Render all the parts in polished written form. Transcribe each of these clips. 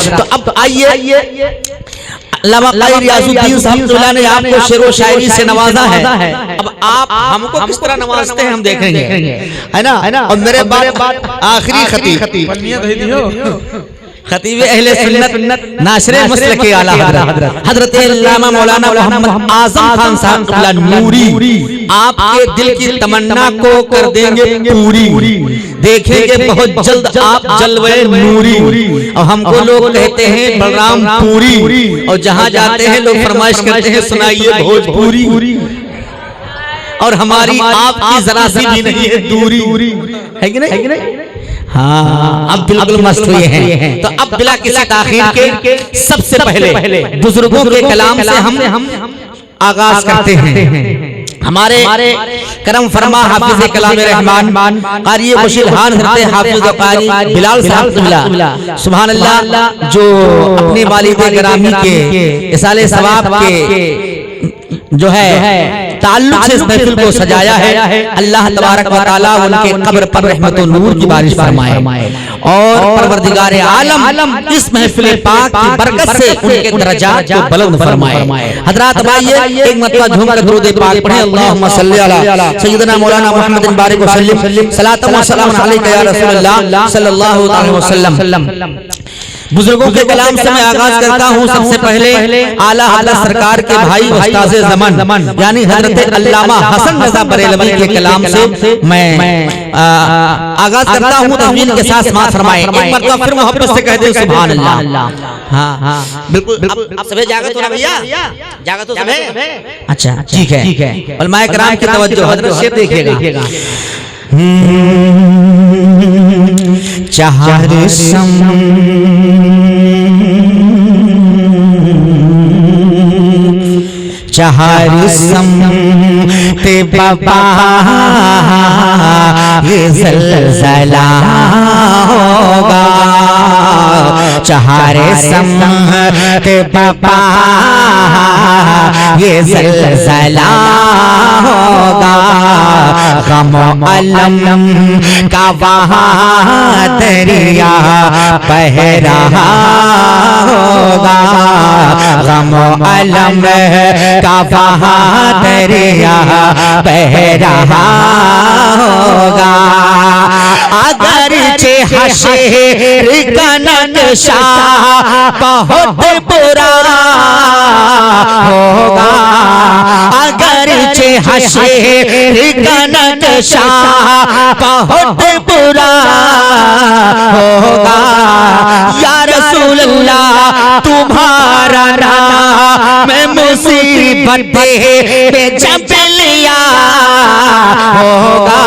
तो अब आइए अल्लामा क़ारी रियाजुद्दीन साहब ने आपको शेरो शायरी से नवाजा है। अब आप हमको किस तरह नवाजते हैं हम देखेंगे, है ना। और मेरे बाद आखिरी खतीब अहले सुन्नत नाशरे मसलक के आला हजरत अल्लामा मौलाना मोहम्मद आजम खान साहब नूरी आपके दिल की तमन्ना को कर देंगे पूरी। देखेंगे बहुत जल्द आप जलवे नूरी। और हमको लोग कहते हैं बलराम पूरी, और जहां जाते हैं लोग फरमाइश करते हैं सुनाइए भोजपुरी। और हमारी आपकी जरा सी भी नहीं है दूरी, है कि नहीं? हाँ, अब बिल्कुल मस्त हुए हैं। तो अब बिला किसी ताखीर के सबसे पहले बुजुर्गों के कलाम से हम आगाज करते हैं। हमारे करम फरमा हाफिज कलाम रहमान क़ारी मुशीलहान हज़रत हाफिज क़ारी बिलाल साहब सुभान अल्लाह, जो अपने वालिद गिरामी के इसाले सवाब के जो है ताल्लुक से इस महफिल को सजाया है। अल्लाह तबारक व तआला उनके कब्र पर रहमत और नूर की बारिश फरमाए, और परवरदिगार आलम इस महफिल पाक की बरकत से उनके दर्जात को बुलंद फरमाए। हज़रात आइए एक मरतबा झूमकर दुरूद पाक पढ़ें। अल्लाहुम्मा सल्ली अला सय्यिदना मौलाना मुहम्मद बारिक व सल्लिम सलातन व सलाम अलैका या रसूलल्लाह सल्लल्लाहु अलैहि वसल्लम। बुजुर्गों के कलाम से मैं आगाज करता हूँ। सबसे पहले आला हज़रत सरकार के भाई उस्ताद ज़मान यानी हज़रत अल्लामा हसन रज़ा बरेलवी के कलाम से मैं आगाज करता हूँ। तहमीन के साथ समाअत फरमाएं। एक मरतबा फिर मोहब्बत से कह दें सुभान अल्लाह। हाँ बिल्कुल। अब सभी जागा तो ना भैया, जागा तो सभी। अच्छा ठीक है। उलमाए किराम की तवज्जो, हज़रत शेर देखिएगा। चाहर सम चाहर सम ते बाबा ये ज़लज़ला होगा। चाहर सम ते बाबा ये ज़लज़ला होगा। गम अलम का वहाँ दरिया बह रहा होगा। गम अलम का वहाँ दरिया बह रहा होगा। अगरचे हशर का नक्शा बहुत बुरा होगा। अगरचे हशर का नक्शा बहुत बुरा होगा। या रसूल अल्लाह तुम्हारा नाम मुसीबत में जब लिया होगा।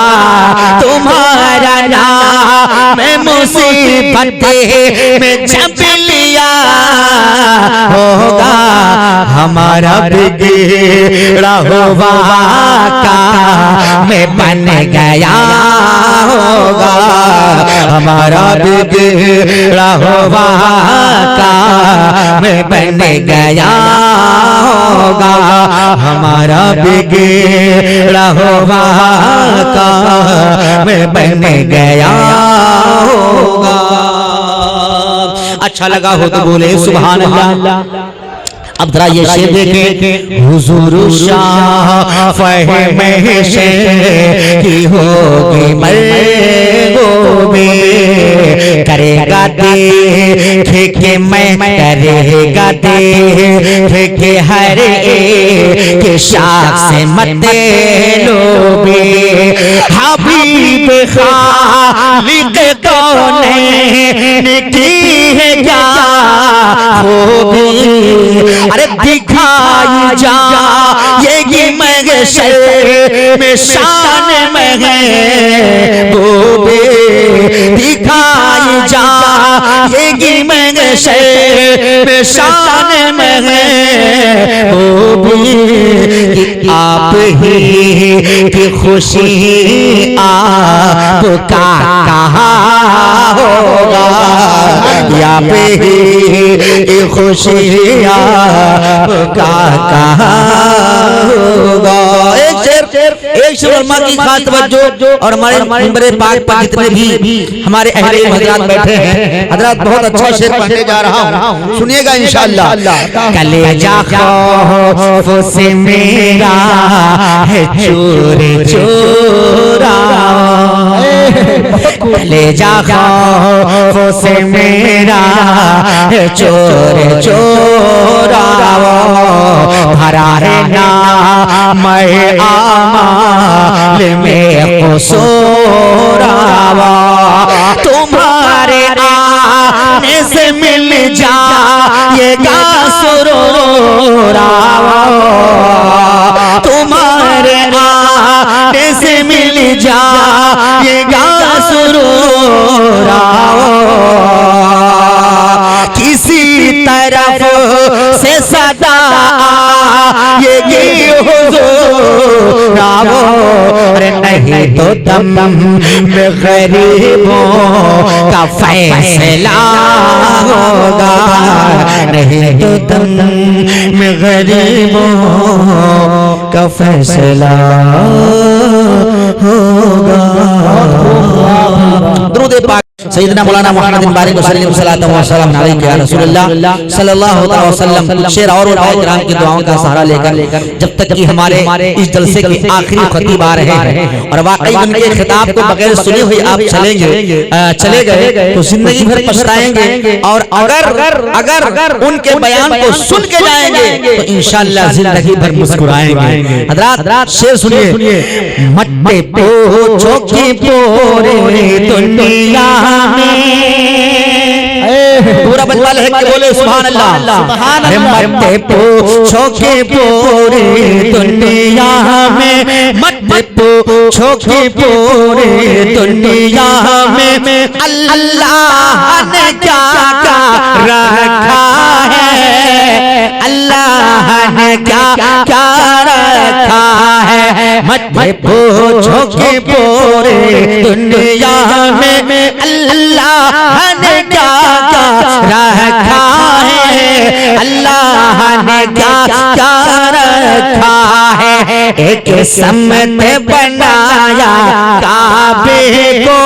तुम्हारा नाम मुसीबत में जब लिया होगा। हमारा बिगड़ा हुआ का में बन गया होगा। हमारा बिगड़ा हुआ का में बन गया होगा। हमारा बिगड़ा हुआ का में बन गया होगा। अच्छा लगा हो तो बोले सुभान अल्लाह। अब जरा ये शेर देखें। हुजूर शाह फहमे से की होगी मरगोबे करेगा देख के मैं करेगा देख के हर एक के शाख से मत लोबे। हबीब खालिक कौन की है क्या खूबी। अरे दिखाई जा ये महशर में शान में है गोबे। दिखाई जा ये महशर में शान में है गोबे। आप ही की खुशी आपका कहाँ होगा। या पे ही खुशियाँ का कहाँ होगा। एक शेर उलमा की खास तवज्जो और हमारे मिंबर पाक पर जितने भी हमारे अहले हजरात बैठे हैं, हजरात बहुत अच्छा शेर पढ़ने जा रहा हूँ, सुनिएगा इंशाअल्लाह। कलेजा खौफ से मेरा है चोर चोरा, कलेजा खौफ से मेरा है चोर चोरा, भरा है नाम आमाल में कसूरा, तुम्हारे आने से मिल जाएगा सुरूरा, तुम्हारे आने से मिल जाएगा सुरूरा, किसी तरफ से सदा आएगी हुजूर आओ, अरे नहीं तो दम में गरीबों का फैसला होगा, नहीं तो दम में गरीबों का फैसला होगा। दुरूद पाक सैयदना मौलाना मुहम्मद बिन बारिक वसल्लम या रसूलुल्लाह सल्लल्लाहु अलैहि वसल्लम शेर और किराम की दुआओं का सहारा लेकर जब तक कि हमारे इस जलसे के आखिरी खतीब आ रहे हैं और वाकई उनके खिताब को बगैर सुने हुए आप चले गए तो जिंदगी भर पछताएंगे, और अगर उनके बयान को सुन के जाएंगे तो इंशाअल्लाह जिंदगी भर मुस्कुराएंगे। हजरात शेर सुनिए। मट्टे पूछो की पूरे दुनिया पूरा बंदा लहक के बोले सुभान अल्लाह। मट्टे पूछो के पूरे दुनिया में, मट्टे पूछो के पूरे दुनिया में अल्लाह ने क्या क्या रखा है, अल्लाह ने क्या क्या रखा है, मट्टे पूछो के पूरे दुनिया में अल्लाह ने क्या क्या रखा है, अल्लाह ने क्या क्या रखा है। एक समत बनाया काबे को,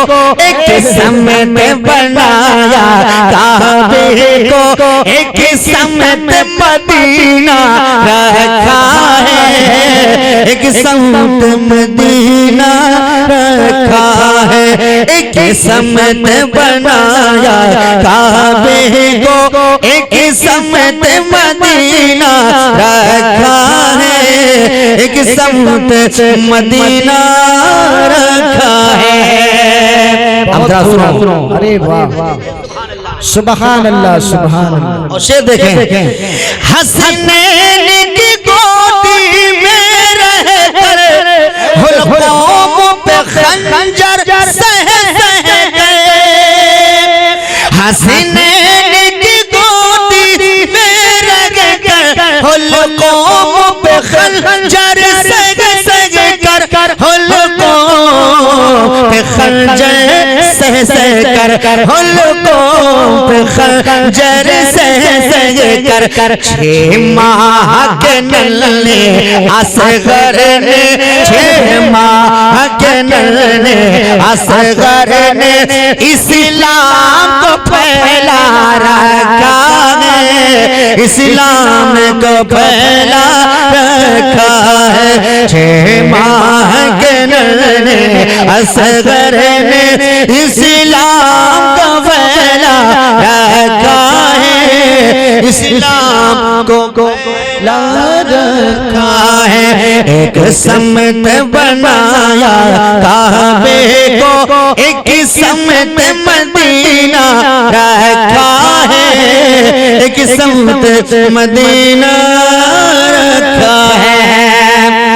एक समत बनाया काबे को, एक समत मदीना रखा है, एक समत मदीना रखा है, एक समत बनाया काबे को, एक समत मदीना रखा है, एक समत मदीना रखा है। अब जरा सुनो। अरे वाह, सुभान अल्लाह सुभान अल्लाह। और शेर देखें। हसनैन की गोदी में रहकर हुलकों पे खंजर सह गए, हसनैन की गोदी में रहकर हुलकों पे खंजर सह कर, हुलकों पे खंजर सह कर, हुलकों पे खंजर सह कर, 6 माह के नन्हे असगर ने, 6 माह के नन्हे असगर ने इस्लाम को फैला रखा है, इस्लाम को फैला रखा है। 6 माह के नन्हे असगर ने इस्लाम को फैला रखा है, इस्लाम को फैला रखा है। एक समत बनाया काबे को, एक समत मदीना रखा है, एक समत मदीना रखा है।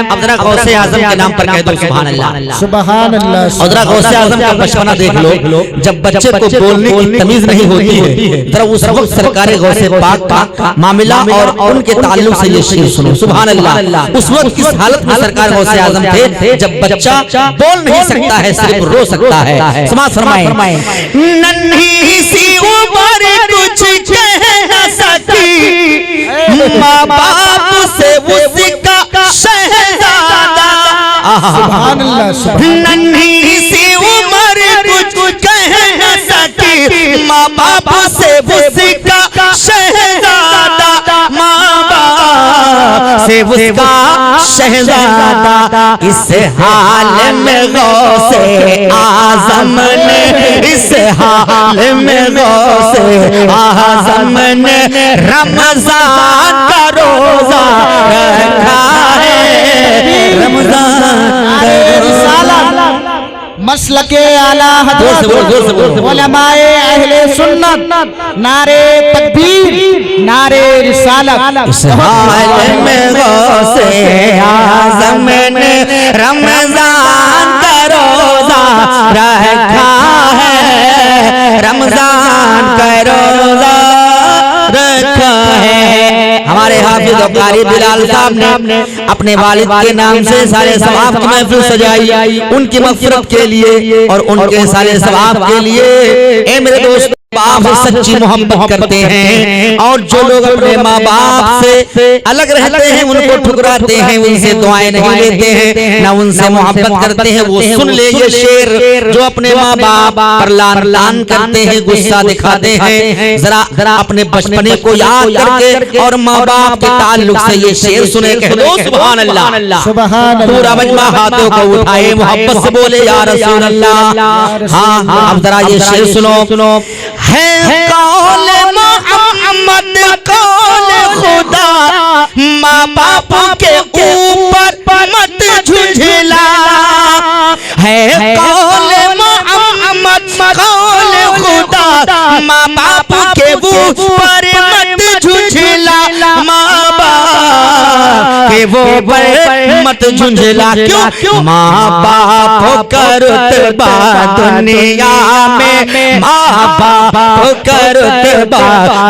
अब जरा गौसे आजम के नाम पर कह दो सुभान अल्लाह सुभान अल्लाह। और जरा गौसे आजम का बचपना देख लो, जब बच्चे को बोलने की तमीज नहीं होती है, जरा उस वक्त सरकार गौसे पाक का मामला और उनके ताल्लुक से ये शेर सुनो सुभान अल्लाह। उस वक्त किस हालत में सरकार गौसे आजम थे जब बच्चा बोल नहीं सकता है, सिर्फ रो सकता है। समाज फरमाए। नन्ही सी उम्र कुछ कह न सकी, माँ बाप से उसका शहजादा, सुभान अल्लाह सुभान नन्ही सी उम्र कुछ कह न सकी, माँ बाप से उसका शहजादा, माँ बाप से उसका शहजादा। इस हाल में गौसे आज़म ने, इस हाल में गौसे आज़म ने रमजान का रोजा रखा है, रमजान का रोजा। मसलके आला हज़रत उलमाए अहले सुन्नत, नारे तकबीर, नारे रिसालत। इस हाल में गौसे आज़म ने रमजान का रोजा रखा है, रमजान का रोजा रखा है। हमारे हाफिज और कारी बिलाल साहब ने अपने वालिद के नाम से सारे सवाब की महफिल सजाई, उनकी मग़फ़िरत के लिए और उनके सारे सवाब के लिए। ए मेरे दोस्त, बाप से सच्ची मोहब्बत करते हैं और जो लोग अपने माँ बाप से अलग रहते हैं, उनको ठुकराते हैं, उनसे दुआएं नहीं लेते हैं, ना उनसे मोहब्बत करते हैं, वो सुन ले ये शेर। जो अपने माँ बाप पर लान करते हैं, गुस्सा दिखाते हैं, जरा अपने बचपने को याद करके और माँ बाप के ताल्लुक से ये शेर सुने, कह दो सुभान अल्लाह सुभान अल्लाह। पूरा मजमा हाथों को उठाए, मोहब्बत से बोले या रसूल अल्लाह। हाँ, अब जरा ये शेर सुनो। है कौल मोहम्मद कौल खुदा, माँ बाप के ऊपर मत झुझला। है कौल मोहम्मद कौल खुदा, माँ बाप के ऊपर मत झुझला, माँ बाप के वो पर मत झुंझला। क्यों? माँ बाप का रुतबा दुनिया में, माँ बाप का रुतबा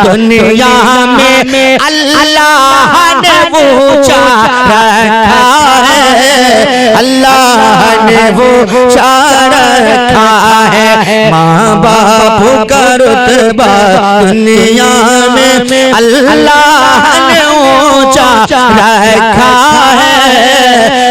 दुनिया में अल्लाह ने ऊंचा रखा है, अल्लाह ने ऊंचा रखा है। माँ बाप का रुतबा दुनिया में अल्लाह ने ऊंचा रखा है,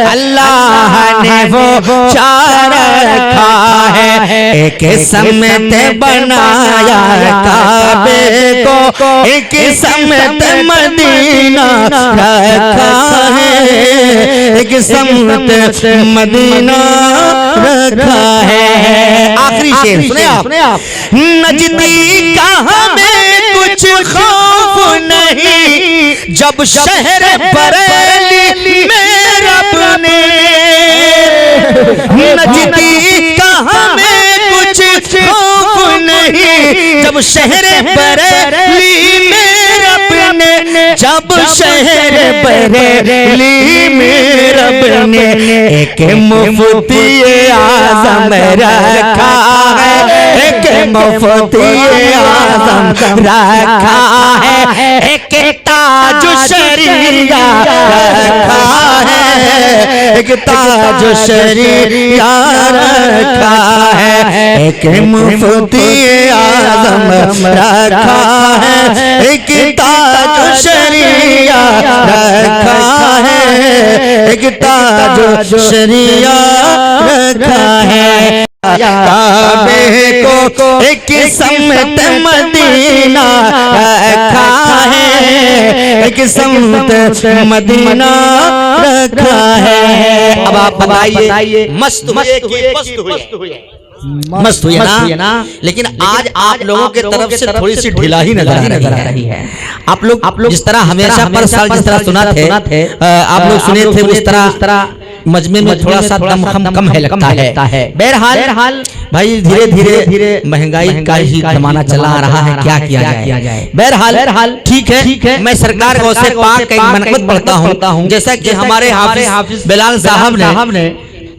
अल्लाह ने ऊंचा रखा है। एक समत बनाया काबे को, एक समत मदीना रखा है, एक समत मदीना रखा है। आखिरी शेर सुने आप। नजदी का हमें कुछ खौफ नहीं, जब शहर बरेली में रब ने, नजदी का हमें कुछ खौफ नहीं, जब शहर बरेली में रब ने, जब शहर बरेली में रब ने एक मुफ्ती आज़म रखा है, एक मुफ्ती आज़म रखा है, एक ताज शरीया रखा है, एक ताज शरीया रखा है, एक मुफ्ती आज़म रखा है, एक ताज शरीया रखा है, एक ताज शरीया रखा है। काबे को एक समत मदीना रखा है, एक समत मदीना रखा है। अब आप बताइए, मस्त हुए कि पस्त हुए? मस्त हुई ना, लेकिन आज आप लोगों के तरफ से थोड़ी सी ढिलाई नजर आ रही है। आप लोग जिस तरह हमेशा पर साल जिस तरह सुना थे, आप लोग सुने थे, उस तरह मजमे में थोड़ा सा दम कम है लगता है। बहरहाल भाई धीरे धीरे महंगाई का ही जमाना चला आ रहा है, क्या किया जाए। बहरहाल ठीक है, मैं सरकार गौसे पाक का एक मनक़बत पढ़ता हूँ, जैसा कि हमारे हाफिज बिलाल साहब ने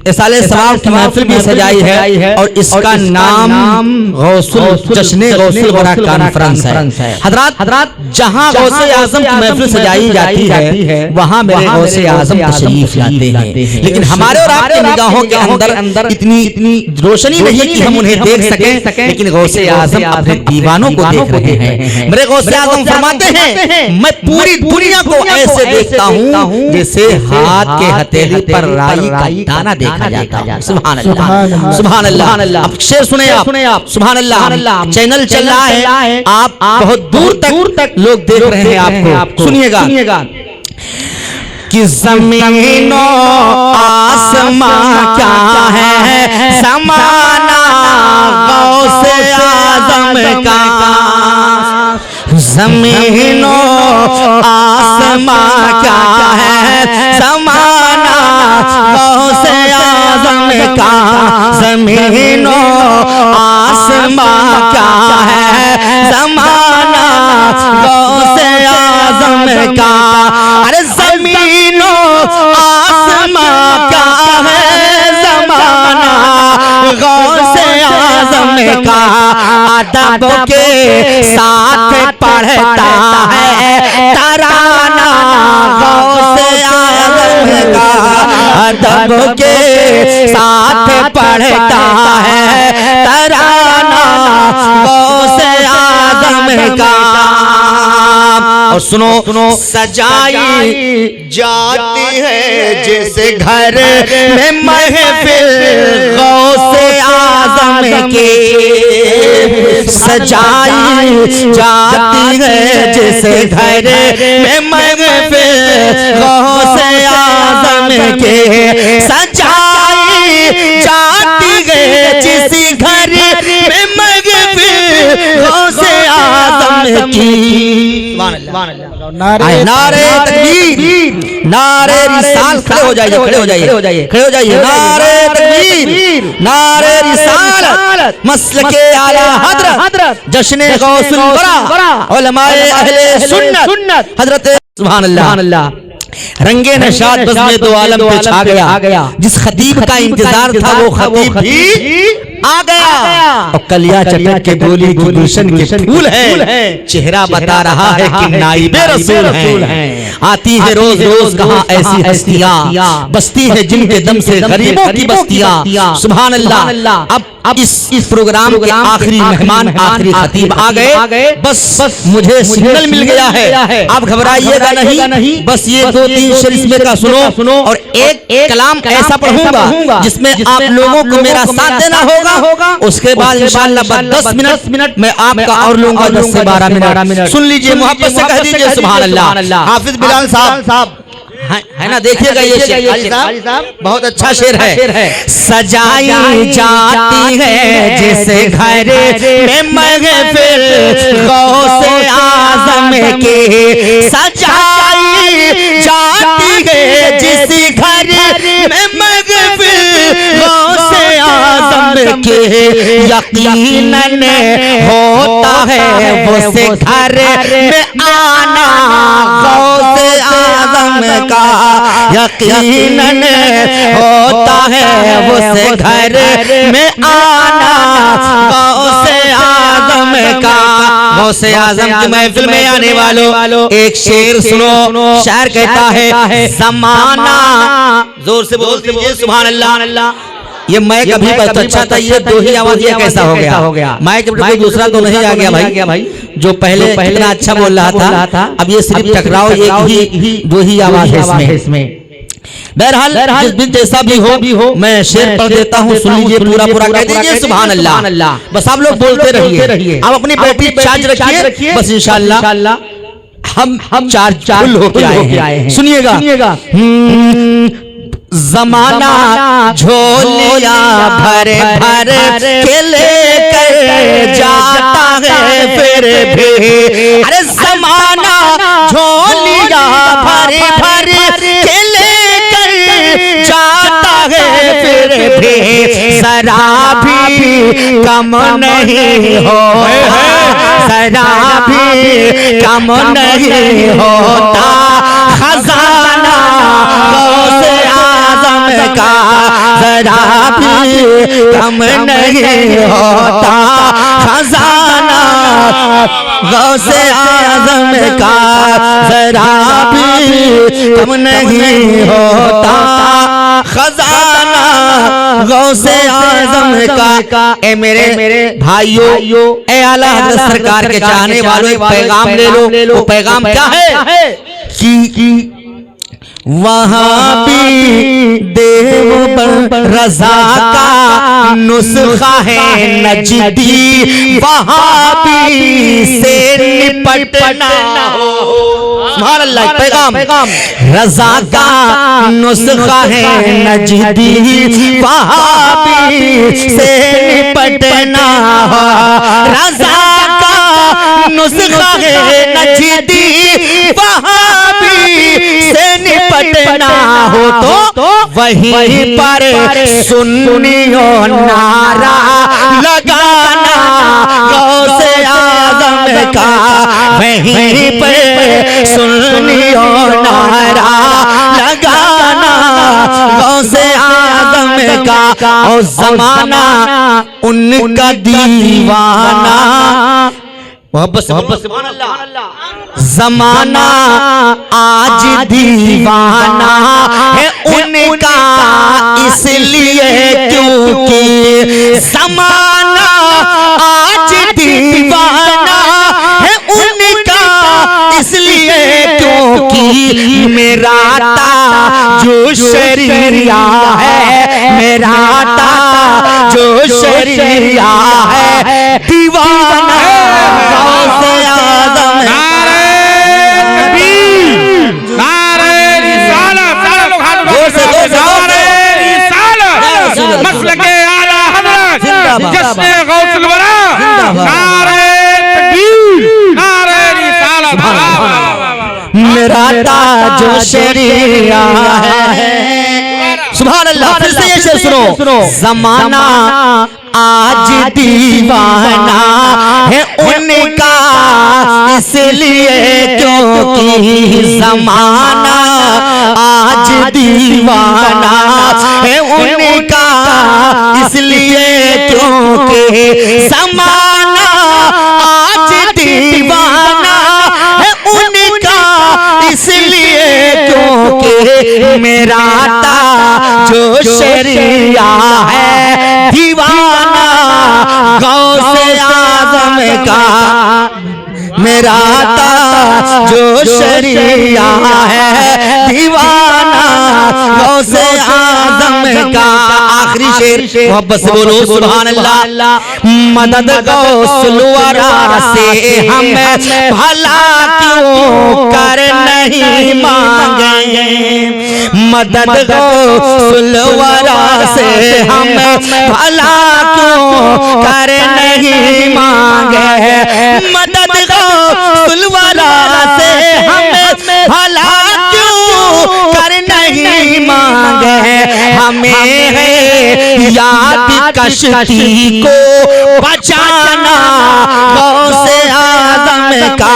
इसाले सवाब की महफिल भी सजाई है और इसका नाम गौसुल जश्न गौसुल गौरा कॉन्फ्रेंस है। हजरात जहां गौसे आजम की महफिल सजाई जाती है वहां मेरे गौसे आजम तशरीफ लाते हैं, लेकिन हमारे और आपकी निगाहों के अंदर इतनी रोशनी नहीं कि हम उन्हें देख सकें, लेकिन गौसे आजम अपने दीवानों को देख रहे हैं। मेरे गौसे आजम फरमाते हैं मैं पूरी दुनिया को ऐसे देखता हूं जैसे हाथ के हथेली पर राई का दाना देखा जाता है। सुभान अल्लाह, सुभान अल्लाह। अब शेर सुने आप, सुभान अल्लाह। चैनल चल रहा है, आप बहुत दूर तक लोग देख रहे हैं आपको। सुनिएगा कि ज़मीन आसमां क्या है ज़माना गौसे आज़म का, ज़मीन आसमां क्या है ज़माना गौसे आज़म का, ज़मीन आसमां क्या है ज़माना गौसे आज़म का। अरे ज़मीनो आसमां क्या है ज़माना गौसे आज़म का, अदब के साथ पढ़ता है तराना गौसे आज़म का, अदब के साथ पढ़ता है तराना गौसे आज़म का। और सुनो सजाई जाती है जैसे घर में महफिल गौसे आज़म के, सजाई जाती है जैसे घर में महफिल गौसे आज़म के, सजाई जाती है जिस घर में महफिल गौसे आज़म की। नारे तकबीर, नारे रिसाल, खड़े हो जाइए, खड़े हो जाइए, खड़े हो जाइए। नारे तकबीर, नारे रिसालत, मसलके आला हज़रत, जश्न गौसुल वरा, उलमाए अहले सुन्नत हज़रत। सुभान अल्लाह। रंगे नशाद बज़ में दो आलम पे छा गया, जिस खतीब का इंतजार था वो खतीब भी आ गया। और कलिया चटक के बोली कि गुलशन के फूल है, चेहरा बता रहा है कि नाइबे रसूल हैं। आती है रोज रोज कहाँ ऐसी हस्तियां, बस्ती है जिनके दम से गरीबों की बस्तियां। सुभान अल्लाह। अब इस प्रोग्राम के आखिरी मेहमान, आखिरी खतीब आ गए। बस मुझे सिग्नल मिल गया है, आप घबराइएगा नहीं। बस ये 2-3 शेर इसमें का सुनो और एक कलाम ऐसा पढ़ूंगा जिसमें आप लोगों को मेरा साथ देना होगा। उसके बाद इंशाअल्लाह 10 मिनट मैं आपका और लूंगा 10 से 12 मिनट। सुन लीजिए, मोहब्बत से कह दीजिए सुभान अल्लाह। हाफिज बिलाल साहब है ना, देखिएगा ये शेर साहब बहुत अच्छा शेर है। सजाई जाती है जैसे घर में महफिल गौसे आज़म के, सजाई जाती है जिस घर में महफिल गौसे आज़म के, यकीनन होता है वो से घर में आना गौसे आज़म का, यकीनन होता है वो से घर में आना गौसे आज़म का। गौसे आज़म की महफिल में आने वालों एक शेर सुनो। शायर कहता है ज़माना, जोर से बोल दीजिए सुभान अल्लाह। ये माइक अभी बहुत अच्छा था, ये दो ही आवाज, ये कैसा हो गया? माइक कोई दूसरा तो नहीं आ गया भाई, जो पहले इतना अच्छा बोल रहा था, अब ये सिर्फ टकराव एक ही दो ही आवाज है इसमें। बहरहाल जिस दिन जैसा भी हो मैं शेर पढ़ देता हूँ, सुन लीजिए, पूरा कह दीजिए सुभान अल्लाह। बस आप लोग बोलते रहिए, आप अपनी बैटरी चार्ज रखिए, बस इंशाअल्लाह हम चार्ज फुल होके आए हैं। सुनिएगा। ज़माना झोलिया भर के लेकर जाता है फिर भी, अरे ज़माना झोलिया भर के लेकर जाता है फिर भी, शराबी कम नहीं होता, शराबी कम नहीं होता, खजाना गौसे आज़म का जरा भी कम नहीं होता, खजाना गौसे आजम का जरा भी कम नहीं होता, खजाना गौसे आजम का। ए मेरे भाइयों, ए आला हज़रत सरकार के चाहने वालों, एक पैगाम ले लो। वो पैगाम क्या है कि वहाँ भी देवबंद रजा का नुस्खा है नजदी, वहाँ भी से निपटना हो। सुभान अल्लाह। पैगाम रजा का नुस्खा है नजदी, वहाँ भी से निपटना हो। रजा का नुस्खा है नजदी, वहाँ भी से निपटना हो तो वहीं पर सुन्नियों नारा लगाना गौसे आज़म का, वहीं पर सुन्नियों नारा लगाना गौसे आज़म का। और जमाना उनका दीवाना, मोहब्बत सुभान अल्लाह। जमाना आज दीवाना है उनका, इसलिए क्योंकि जमाना आज दीवाना है उनका, इसलिए क्योंकि मेरा जो शरिया है, मेरा जो शरिया है दीवाना गौसे आज़म। मसलके आला हज़रत जश्न गौसुल वरा, नारे तकबीर, नारे रिसालत। मेरा ताजो शरिया है। सुभान अल्लाह। फिर से ये शेर सुनो। जमाना आज दीवाना है उनका, इसलिए क्योंकि जमाना आज दीवाना है उनका, इसलिए क्योंकि जमाना आज दीवाना है उनका, इसलिए क्योंकि मेरा जो शरिया है दीवाना गौसे आज़म का, मेरा जो शरिया है दीवाना गौसे आज़म का। आखिरी शेर मोहब्बत से बोलो सुभान अल्लाह। मदद गौसुल वरा से हम भला क्यों कर नहीं मांगे, मदद गौसुल वरा से हम भला क्यों कर नहीं मांगे, मदद गौसुल वरा से हम भला क्यों कर नहीं मांगे। हमें है याद कश्ती को बचाना गौसे आज़म का,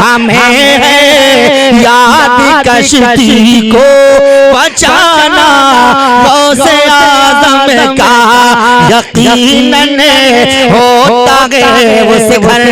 हमें है याद कश्ती को बचाना गौसे आज़म का। यकीनन होता है उस घर